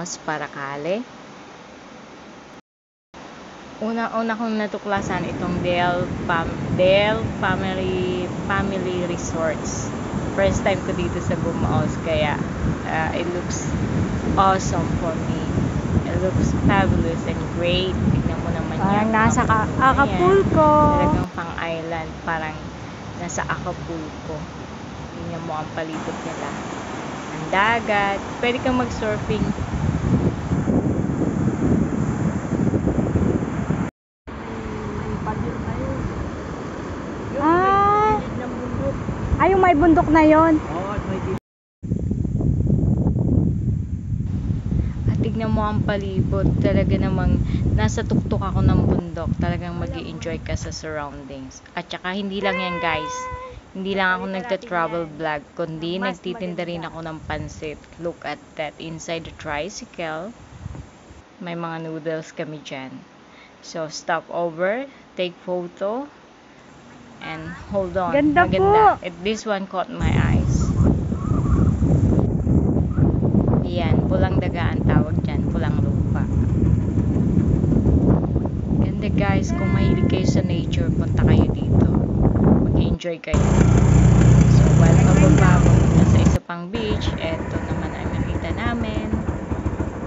Gumaus, Paracale. Una kong natuklasan itong Del Family Resorts. First time ko dito sa Gumaus, kaya it looks awesome for me. It looks fabulous and great. Tignan mo naman yan. Parang nasa Acapulco. Talagang pang island, parang nasa Acapulco. Tignan mo ang palibot nila. Ang dagat. Pwede kang mag-surfing. Yung may bundok na yon. At tignan mo ang palibot. Talaga namang nasa tuktok ako ng bundok. Talagang mag-i-enjoy ka sa surroundings. At saka hindi lang yan, guys. Hindi lang ako nagta-travel vlog, kundi nagtitinda rin ako ng pansit. Look at that. Inside the tricycle, may mga noodles kami dyan. So, stop over, take photo, and hold on. Ganda Maganda. po. This one caught my eyes. Yan, pulang daga ang tawag dyan. Pulang lupa. Ganda, guys. Kung mahilig kayo sa nature, punta kayo dito. Mag-enjoy kayo. So, while pababa mo sa isa pang beach, eto naman ang nakita namin.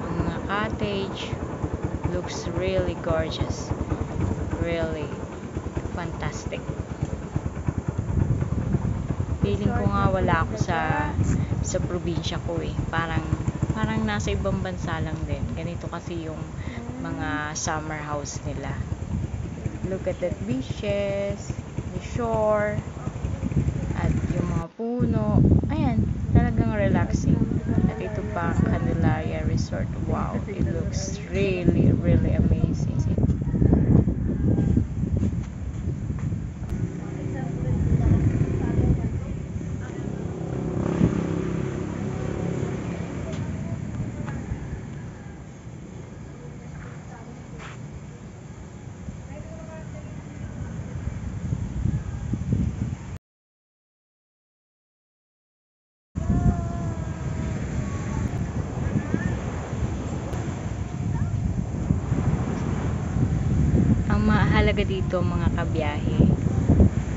Ang mga cottage. Looks really gorgeous. Really fantastic. Feeling ko nga wala ako sa probinsya ko eh. Parang nasa ibang bansa lang din. Ganito kasi yung mga summer house nila. Look at that beaches, the shore, at yung mga puno. Ayan, talagang relaxing. At ito pa ang Candelaria Resort. Wow, it looks really, really amazing. Ang mahalaga dito mga kabiyahe,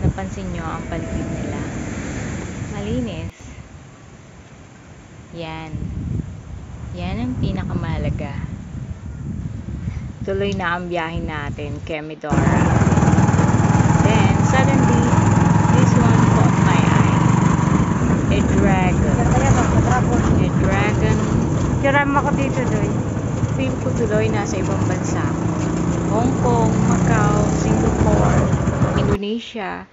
napansin nyo ang paligid nila, malinis. Yan ang pinakamahalaga. Tuloy na ang biyahe natin kay Medora. Then suddenly this one caught my eye. A dragon. Tiram ako dito doy. Feel ko tuloy nasa ibang bansa. Hong Kong, Macau, Singapore, Indonesia,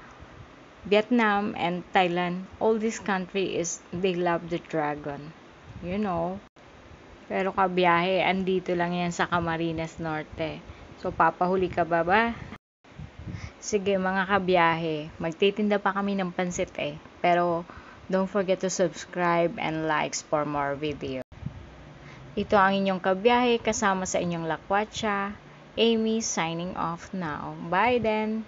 Vietnam, and Thailand. All this country they love the dragon. You know. Pero kabiyahe, andito lang yan sa Camarines Norte. So, papahuli ka ba? Sige mga kabiyahe, magtitinda pa kami ng pansit eh. Pero, don't forget to subscribe and likes for more video. Ito ang inyong kabiyahe kasama sa inyong lakwatsa. Amy signing off now. Bye then!